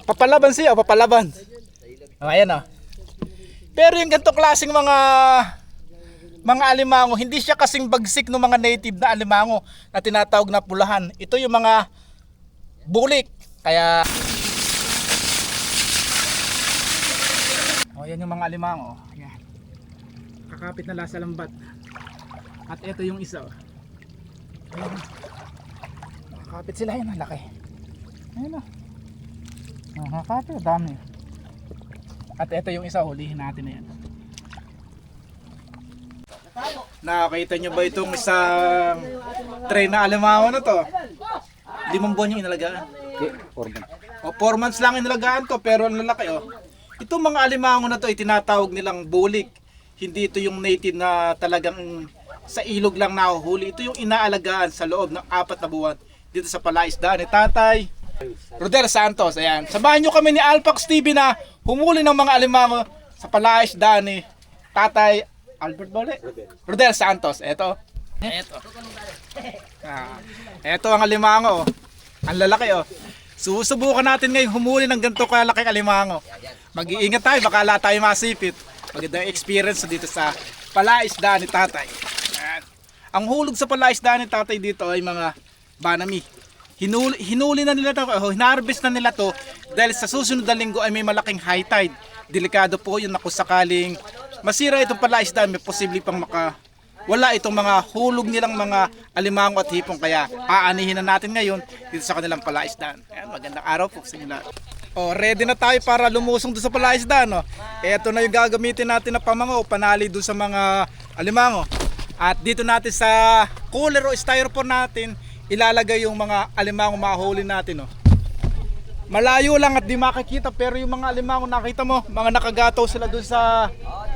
Papalaban siya, papalaban. Ayan o. Pero yung ganito klaseng mga alimango, hindi siya kasing bagsik ng mga native na alimango na tinatawag na pulahan. Ito yung mga bulik. Kaya yan yung mga alimango. Ayan. Kakapit na lasa lambat. At ito yung isa. Ayan. Kakapit sila, yun ang laki. Ayan o. Kakapit, dami. At ito yung isa, hulihin natin na yan. Nakakita nyo ba itong isang tray na alimango na to? 5 buwan yung inalagaan. 4 months lang inalagaan to, pero ang lalaki oh. Itong mga alimango na to ay tinatawag nilang bulik. Hindi ito yung native na talagang sa ilog lang nahuhuli. Ito yung inaalagaan sa loob ng 4 na buwan dito sa palaisdaan ni Tatay Rodel Santos. Ayan. Samahan nyo kami ni Alpax TV na humuli ng mga alimango sa palaisdaan ni Tatay Albert Bole? Rodel Santos. Ito. Ito ang alimango. Ang lalaki oh. Susubukan natin ngayon humuli ng ganito kalaking alimango. Mag-iingat tayo, baka wala tayo masipit. Magandang experience dito sa palaisdaan ni Tatay. Ayan. Ang hulog sa palaisdaan ni Tatay dito ay mga banami. Hinuli na nila ito, hinarvest na nila to dahil sa susunod na linggo ay may malaking high tide. Delikado po yun na kung sakaling masira itong palaisdaan, may posible pang wala itong mga hulog nilang mga alimango at hipong, kaya aanihin na natin ngayon dito sa kanilang palaisdaan. Ayan, magandang araw po sa inyo lahat. Ready na tayo para lumusong doon sa palaisdaan. Ito na yung gagamitin natin na pamango, panali doon sa mga alimango. At dito natin sa cooler o styrofoam natin ilalagay yung mga alimango mahuli natin. Malayo lang at di makikita, pero yung mga alimango nakita mo, mga nakagataw sila doon sa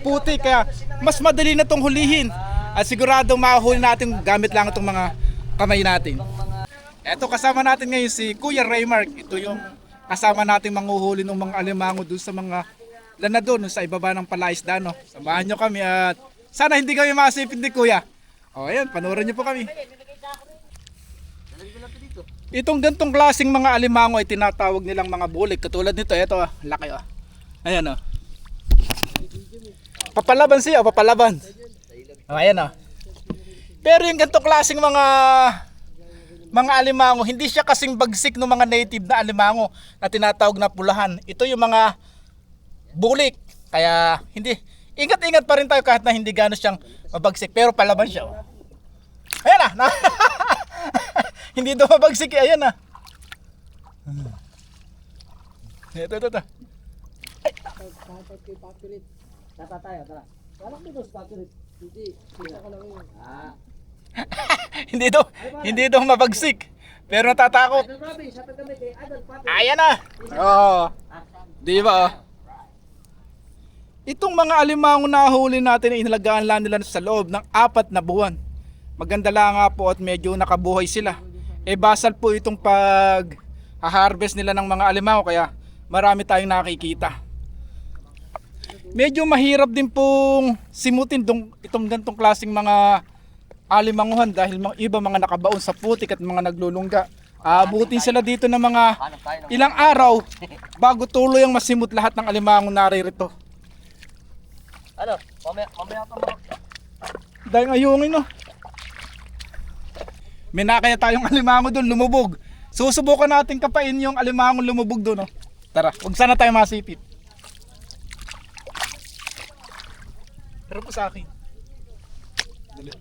puti, kaya mas madali na itong hulihin. At siguradong mahuli natin gamit lang itong mga kamay natin. Ito kasama natin ngayon si Kuya Raymark. Ito yung kasama natin manghuhuli ng mga alimango doon sa mga lanado sa ibaba ng palaisdaan. Samahan nyo kami at sana hindi kami masipin ni Kuya. Ayan, panoorin nyo po kami. Itong gantong klaseng mga alimango ay tinatawag nilang mga bulik. Katulad nito, ito laki oh. Ayan oh. Papalaban siya, papalaban. Ayan oh. Pero yung gantong klaseng mga alimango, hindi siya kasing bagsik ng mga native na alimango na tinatawag na pulahan. Ito yung mga bulik. Kaya hindi, ingat-ingat pa rin tayo kahit na hindi gano'n siyang mabagsik. Pero palaban siya oh. Ayan na. Hindi daw mabagsik eh. Ayan na. Ito. Ay. Tata tayo, tara. Parang mo dos pakirit. Hindi. Ako lang yun. Hindi daw mabagsik. Pero natatakot. Ayan na. Oh. Di ba oh? Itong mga alimango na huli natin, inalagaan lang nila sa loob ng 4 na buwan. Maganda lang nga po at medyo nakabuhay sila. Basal po itong pag-harvest nila ng mga alimango, kaya marami tayong nakikita. Medyo mahirap din pong simutin itong gantong klaseng mga alimanguhan dahil iba mga nakabaon sa putik at mga naglulungga. Abutin sila dito ng mga ilang araw bago tuloy ang masimut lahat ng alimango naririto. Ano? Mamaya pa mo. Dahil ayungin no. May nakaya tayong alimango doon, lumubog. Susubukan natin kapain yung alimango lumubog doon. Tara, huwag sana tayo masipit. Tara po sa akin. Dali.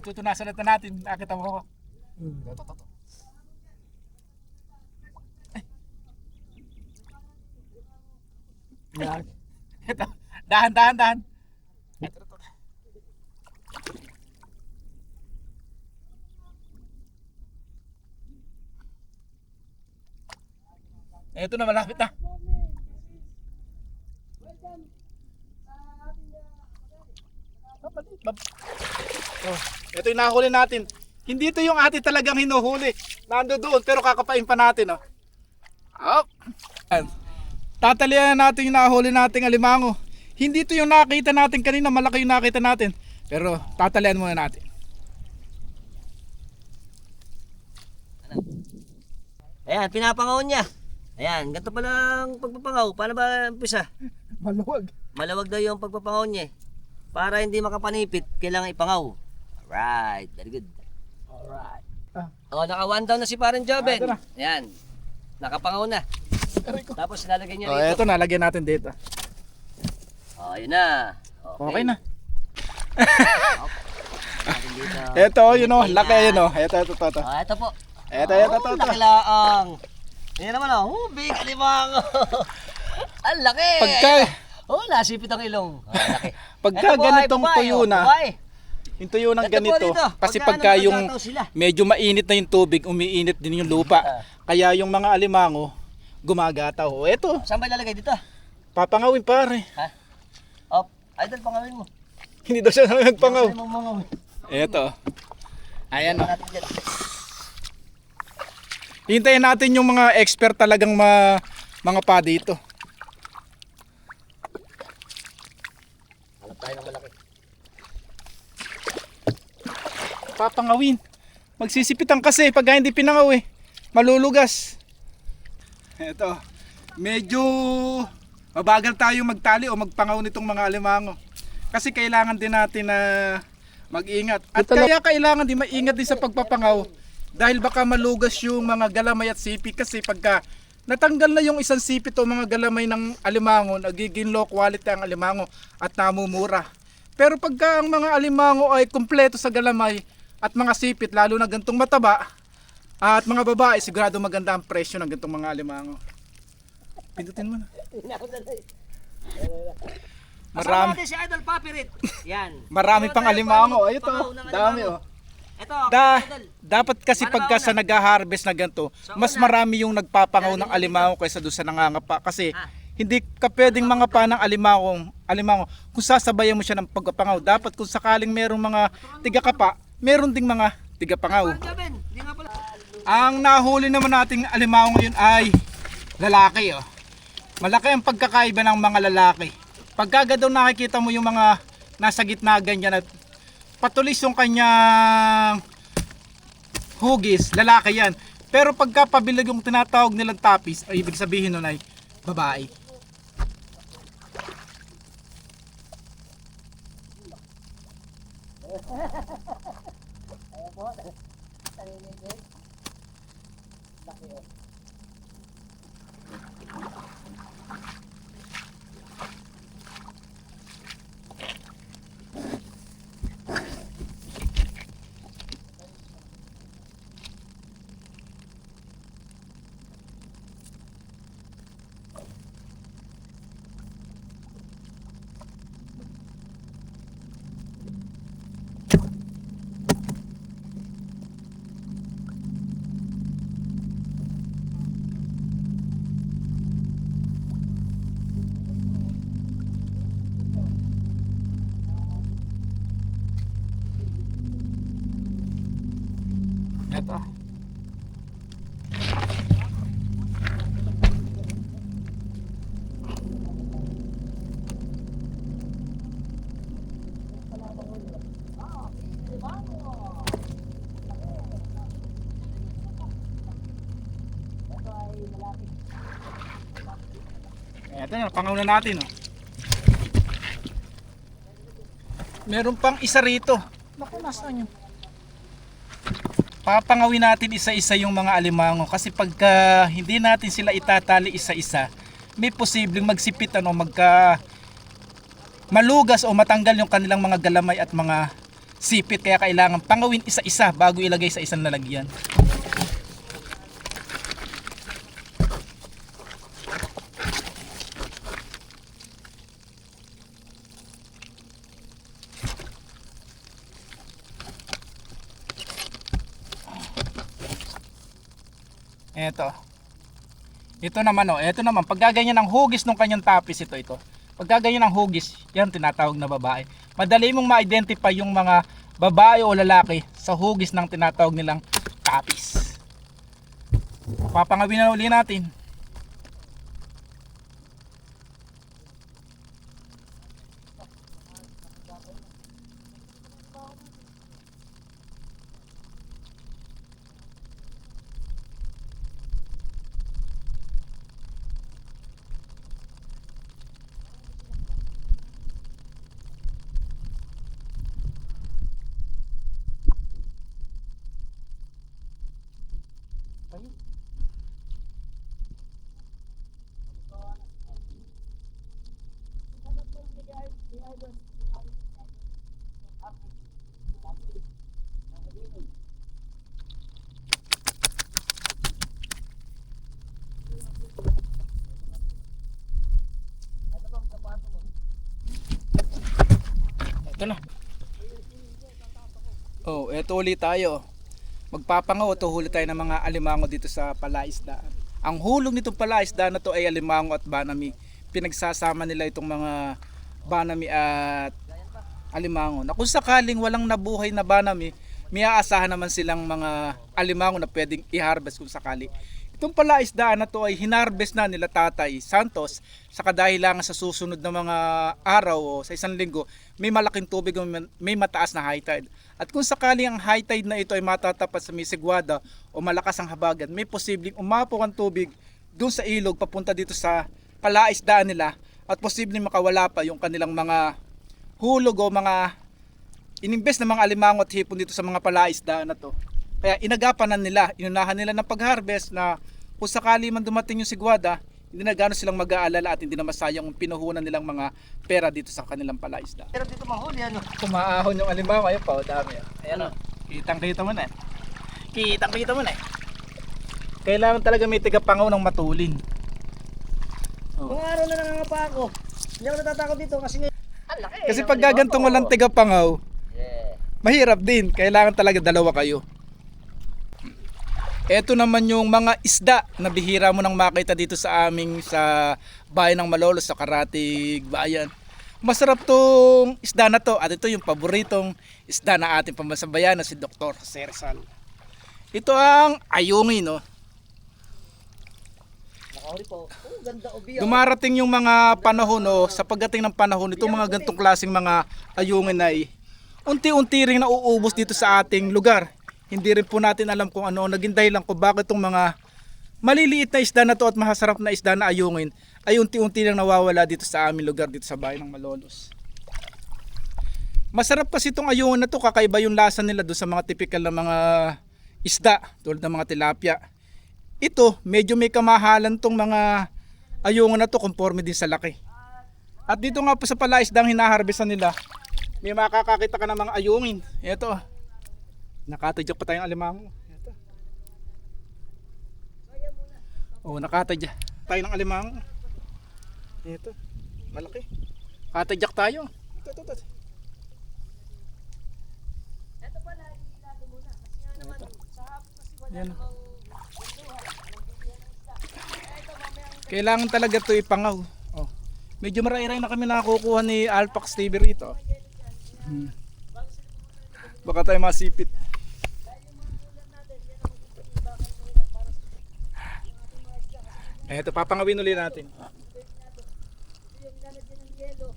Tutunasan natin. Nakita mo ko. Ito. Ito. Dahan. Ito na, malapit na. Ito yung nahuli natin. Hindi ito yung atin talagang hinuhuli. Nando doon pero kakapain pa natin. Tatalian natin yung nahuli nating alimango. Hindi ito yung nakita natin kanina, malaki yung nakita natin. Pero tatalian muna natin. Ayan, pinapangaw niya. Ayan, ganito pala ang pagpapangaw. Paano ba umpisa? Maluwag. Malawag daw yung pagpapangaw niya. Para hindi makapanipit, kailangan ipangaw. Alright, very good. Alright. O, naka one down na si Parang Joben. Ito na. Ayan, nakapangaw na. Tapos ilalagay niya Oh, rito. eto na, lagyan natin dito. O, yun na. Okay na. Natin dito. Eto, yun o, Okay laki na. yun o. Eto. O, ito po. Eto, Laki laang. Yan naman o. Big alimango. Ang laki. Pagka, Nasipit ang ilong. Laki. Pagka Ito, buhay, ganitong babae, tuyo oh, na, babae. yung tuyo ng Ito po ganito, dito. kasi Pagka pagka yung nagkakataw sila. medyo mainit na yung tubig, umiinit din yung lupa. Kaya yung mga alimango, gumagataw. O eto, Saan ba ilalagay dito? papangawin pare. Ha? Idol, pangawin mo. Hindi daw siya nagpangaw. Pangawin mo, mangawin. Eto. Ayan o. Natin dyan. Hintayin natin yung mga expert talagang mga pa dito. Hanap tayo ng malaki. Papangawin. Magsisipitan kasi pag hindi pinangaw eh. Malulugas. Eto. Medyo mabagal tayo magtali o magpangaw nitong mga alimango. Kasi kailangan din natin na mag-ingat. At kaya kailangan din maingat din sa pagpapangaw dahil baka malugas yung mga galamay at sipit kasi pagka natanggal na yung isang sipit o mga galamay ng alimango, nagiging low quality ang alimango at namumura. Pero pagka ang mga alimango ay kumpleto sa galamay at mga sipit, lalo na gantong mataba at mga babae, sigurado maganda ang presyo ng gantong mga alimango. Pindutin mo na. Kasama Marami, natin si Idol Papirit. Yan. marami pang alimango. Ay, ito, dami oh. Ito, Idol. Dapat kasi pagka sa nag-harvest na ganito, mas marami yung nagpapangaw ng alimango kaysa doon sa nangangapa. Kasi hindi ka pwedeng mangapa ng alimango kung sasabayan mo siya ng pagpapangaw. Dapat kung sakaling merong mga tigakapa, meron ding mga tigapangaw. Parang Joben, hindi nga pala. Ang nahuli naman nating alimango ngayon ay lalaki oh. Malaki ang pagkakaiba ng mga lalaki. Pagka daw nakikita mo yung mga nasa gitna ganyan at patulis yung kanyang hugis, lalaki yan. Pero pagka pabilag yung tinatawag nilang tapis, ay ibig sabihin nun ay babae. Ito. Ito na, pangaw na natin oh. Meron pang isa rito. Naku, nasaan yun? Papangawin natin isa-isa yung mga alimango kasi pagka hindi natin sila itatali isa-isa, may posibleng magsipit malugas o matanggal yung kanilang mga galamay at mga sipit, kaya kailangan pangawin isa-isa bago ilagay sa isang lalagyan. Ito naman oh, ito naman pag gaganyan ng hugis ng kanyang tapis ito. Pag gaganyan ng hugis, yan tinatawag na babae. Madali mong ma-identify yung mga babae o lalaki sa hugis ng tinatawag nilang tapis. Papangawin na uli natin. Ito na. Oh, eto ulit tayo. Magpapangaw ito, huli tayo ng mga alimango dito sa palaisdaan. Ang hulog nitong palaisdaan na to ay alimango at banami. Pinagsasama nila itong mga banami at alimango. Na kung sakaling walang nabuhay na banami, may aasahan naman silang mga alimango na pwedeng i-harvest kung sakali. Itong palaisdaan na to ay hinarvest na nila Tatay Santos sa kadahilangan sa susunod na mga araw o sa isang linggo may malaking tubig o may mataas na high tide. At kung sakaling ang high tide na ito ay matatapat sa Misigwada o malakas ang habagat, may posibleng umapaw ang tubig doon sa ilog papunta dito sa palaisdaan nila at posibleng makawala pa yung kanilang mga hulog o mga inimbes na mga alimango at hipon dito sa mga palaisdaan na to. Kaya inagapan na nila, inunahan nila ng pag-harvest na kung sakali man dumating yung sigwada, hindi na gano'n silang mag-aalala at hindi na masayang yung pinuhunan nilang mga pera dito sa kanilang palaisda. Pero dito mahuli ano. Kumaahon yung alimango, ayun pa, dami. Ayan o, kitang-kita mo na eh. Kitang-kita mo na eh. Kailangan talaga may tigapangaw ng matulin. Mga araw na nangangapa ako. Hindi ako natatakot dito kasi ngayon. Ang laki. Kasi pag gagantong walang tigapangaw, mahirap din. Kailangan talaga dalawa kayo. Ito naman yung mga isda na bihira mo nang makita dito sa aming sa bayan ng Malolos sa Karatig Bayan. Masarap tong isda na to at ito yung paboritong isda na ating pambasambayan na si Dr. Jose Rizal. Ito ang ayungin, no. Nakahuli po. Oh, ganda ubi. Dumarating yung mga panahon, no, sa pagdating ng panahon itong mga gantong klaseng mga ayungin ay unti-unti ring nauubos dito sa ating lugar. Hindi rin po natin alam kung ano naging dahilan kung bakit itong mga maliliit na isda na to at masasarap na isda na ayungin ay unti-unti lang nawawala dito sa aming lugar dito sa bayan ng Malolos. Masarap kasi itong ayungin na to, kakaiba yung lasa nila doon sa mga typical na mga isda tulad ng mga tilapia. Ito medyo may kamahalan tong mga ayungin na to conforme din sa laki. At dito nga po sa palaisdang hinaharvestan nila, may makakakita ka ng mga ayungin. Ito. Nakatadyak pa tayong alimango. Ito. Oh, nakatadyak tayo ng alimango. Ito. Malaki. Katadyak tayo. Ito. Ito pala, ilado muna. Kasi nga naman, sa hapon kasi wala Yan. namang bunduhan. Ito mamaya Kailangan talaga ito ipangaw. Oh. Medyo maray-ray na kami nakakukuha ni Alpax TV rito. Baka tayo masipit. Eto, papangawin ulit natin. yung lalagyan ng yelo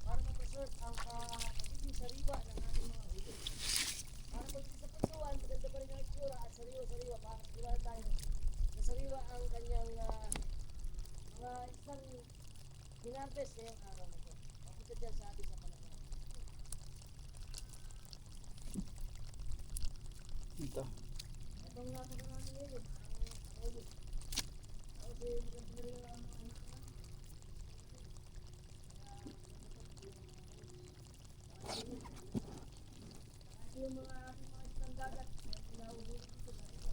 para mapasort ang pagiging sariwa ng ating mga huli. Para pag sa puntuan, maganda pa rin ang itsura at sariwa-sariwa para sigurado tayo na sariwa ang kanyang mga isang hinarvest ngayong araw na ito. Papunta dyan sa ating sa palaman. Ito. Itong napaka namin yelo, ang ulo. Tapos maganda na rin ang yung mga ating mga isang dagat na pinahuli dito sa ito.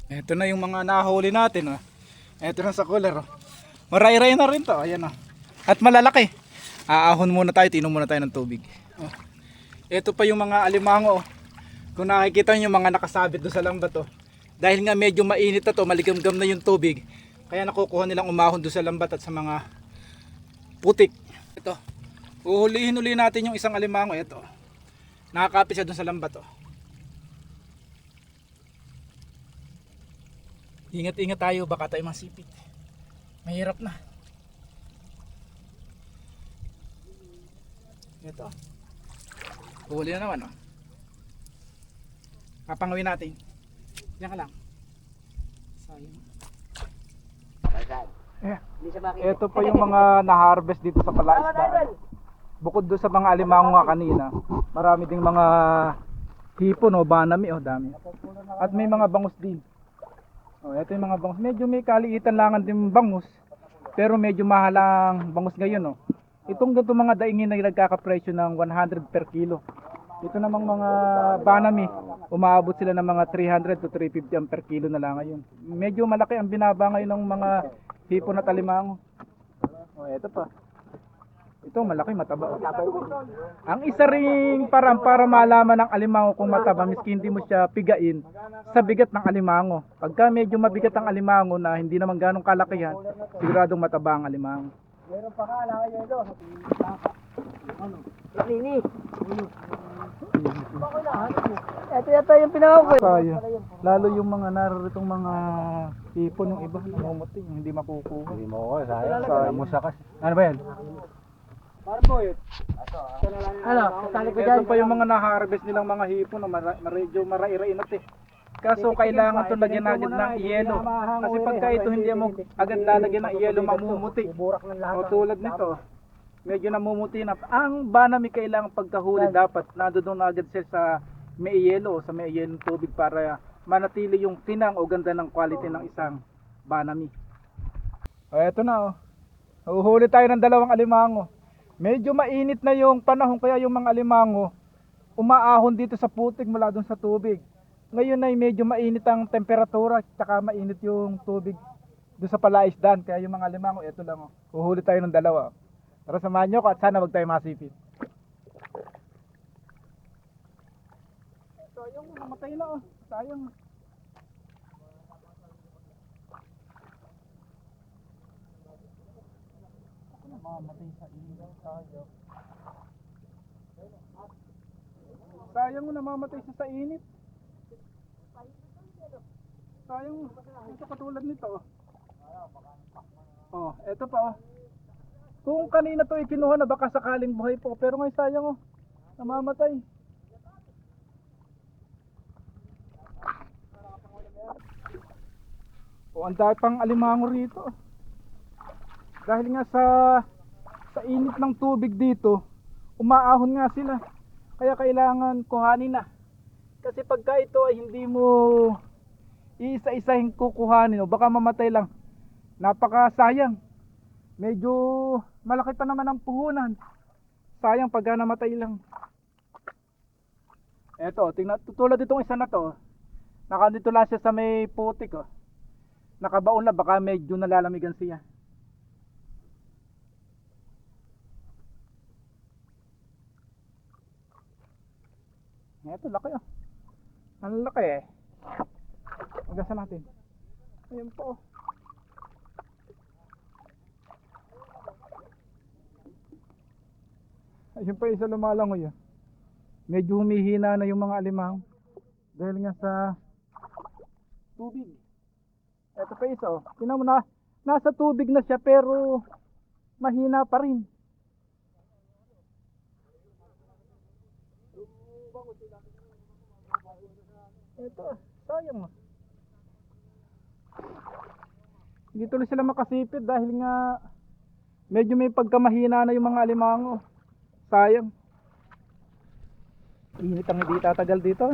Ito na yung mga nahuli natin. Oh. Ito na sa cooler. Oh. Maray-ray na rin to. Ayan, oh. At malalaki. Aahon muna tayo, tinom muna tayo ng tubig. Oh. Ito pa yung mga alimango. Oh. Kung nakikita nyo yung mga nakasabit doon sa lambat. Oh. Dahil nga medyo mainit na to, maligamgam na yung tubig. Kaya nakukuha nilang umahon doon sa lambat at sa mga putik. Ito. Uhulihin uli natin yung isang alimango. Ito. Nakakapit siya doon sa lambat. Oh. Ingat-ingat tayo, baka tayo masipit. Mahirap na. Ito. Huli na naman, oh. Papangawin natin. Diyan ka lang. Sayang. Yeah. Hindi siya makita. Ito pa yung mga na-harvest dito sa palaisdaan. bukod doon sa mga alimango nga kanina, marami ding mga hipon o banami, dami. At may mga bangus din. Ito yung mga bangus. Medyo may kaliitan langan din bangus, pero medyo mahal ang bangus ngayon. Itong ganito mga daingin na nagkakapresyo ng 100 per kilo. Ito namang mga banami, umaabot sila ng mga 300 to 350 ang per kilo na lang ngayon. Medyo malaki ang binaba ngayon ng mga hipon at alimango. Ito pa. Ito malaki, mataba. Ang isa ring parang para malaman ng alimango kung mataba, miski hindi mo siya pigain, sa bigat ng alimango. Pagka medyo mabigat ang alimango na hindi naman ganong kalakihan, siguradong mataba ang alimango. Meron pa ka, lang kayo ito. Nini. Ito yung pinaka ko. Tayo. Lalo yung mga naririto mga hipon, yung iba, namumuti, yung hindi makukuha. Hindi mo ko, sayang. Musakas. Ano ba yan? Ano? Kasali ko Ito dyan. pa yung mga na-harvest nilang mga hipon, medyo marai-rainat eh. Kaso kailangan ito lagyan agad ng yelo. Kasi pagka ito hindi mo agad lalagyan ng yelo, mamumuti. Burak ng lahat. O tulad nito, medyo namumuti na. Ang banami kailangan pagkahuli dapat nandoon agad siya sa may yelo o sa may yelo tubig para manatili yung tinang o ganda ng quality ng isang banami. Eto na Huhuli tayo ng dalawang alimango. Medyo mainit na yung panahon kaya yung mga alimango umaahon dito sa putik mula doon sa tubig. Ngayon ay medyo mainit ang temperatura tsaka mainit yung tubig doon sa palaisdan. Kaya yung mga alimango, eto lang Huhuli tayo ng dalawa. Tara samahan nyo ko at sana wag tayo masipit. Sayang, namatay na Sayang. Ako namamatay sa ilaw tayo. Sayang mo namamatay siya sa init. Sayang, ito katulad nito. Eto pa Kung kanina to ikinuha na baka sakaling buhay po, pero ngayon sayang namamatay. Ang dami pang alimango rito. Dahil nga sa init ng tubig dito, umaahon nga sila. Kaya kailangan kuhanin na. Kasi pagka ito ay hindi mo iisa-isahin kukuhanin, baka mamatay lang. Napakasayang. Medyo malaki pa naman ang puhunan. Sayang pagka namatay lang. Eto, tingnan, tulad itong isa na to. Nakandito lang siya sa may putik Nakabaon na, baka medyo nalalamigan siya. Eto, laki Ang laki Magasan natin. Ayun po Ayun pa isa lumalangoy Medyo humihina na yung mga alimango dahil nga sa tubig. Ito pa isa Tingnan mo na, nasa tubig na siya pero mahina pa rin. Ito, sayang Hindi tuloy sila makasipit dahil nga medyo may pagkamahina na yung mga alimango. Sayang. Init ang hindi tatagal dito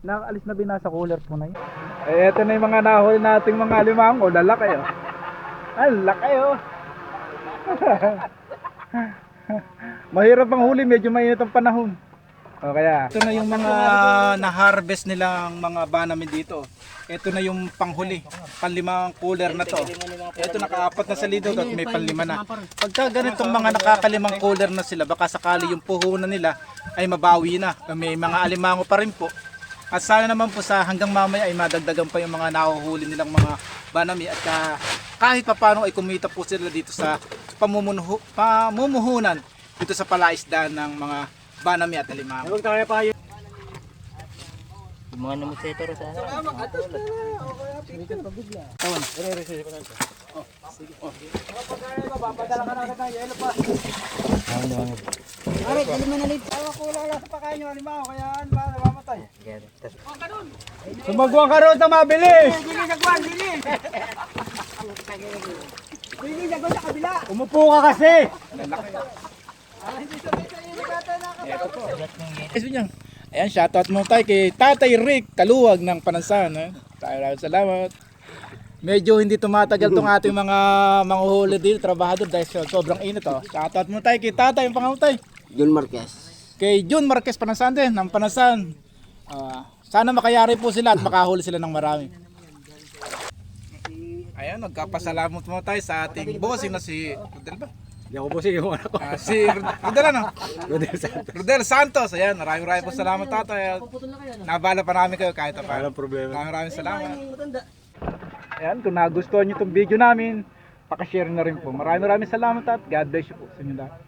Nakaalis na binasa cooler po na yun. Eto na yung mga nahuli nating mga alimango. Lalaki Ang laki Mahirap ang huli, medyo mainit ang panahon. Kaya ito na yung mga na-harvest nilang mga banami dito. Ito na yung panghuli, panlimang cooler na to. Ito nakaapat na sa lido at may panlima na. Pagka ganitong mga nakakalimang cooler na sila, baka sakali yung puhunan nila ay mabawi na. May mga alimango pa rin po. At sana naman po sa hanggang mamaya ay madagdagan pa yung mga nahuhuli nilang mga banami at kahit paano ay kumita po sila dito sa pamumuhunan dito sa palaisdaan ng mga banami at alimango. Yung mga namusetero sa Papadala ka na agad ng yelo pa. Aray, dali mo na lito. Kulang lang sa pakain yung alimango, kaya namamatay. Sumagwang ka ron sa mabilis! Dili, nagwan, dili. Umupo ka kasi! Ayan, shoutout mo tayo kay Tatay Rick Kaluwag ng Panansan. Maraming salamat. Medyo hindi tumatagal tong ating mga manguhuli dito, trabahador dahil sobrang init. Shoutout mo tayo kay Tatay, yung pangalan tayo. Jun Marquez. Kay Jun Marquez Panansan din, ng Panansan. Sana makayari po sila at makahuli sila ng marami. Ayan, nagkapasalamat mo tayo sa ating bossing na si Rodel ba? Hindi ako po yung anak ko. Si Rodel ano? Rodel Santos. Ayan, maraming po salamat tatay. Nabala pa namin kayo kahit pa. Walang problema. Maraming salamat. Ayan, kung nagustuhan nyo itong video namin, pakishare na rin po. Maraming salamat at God bless you po sa inyo lahat.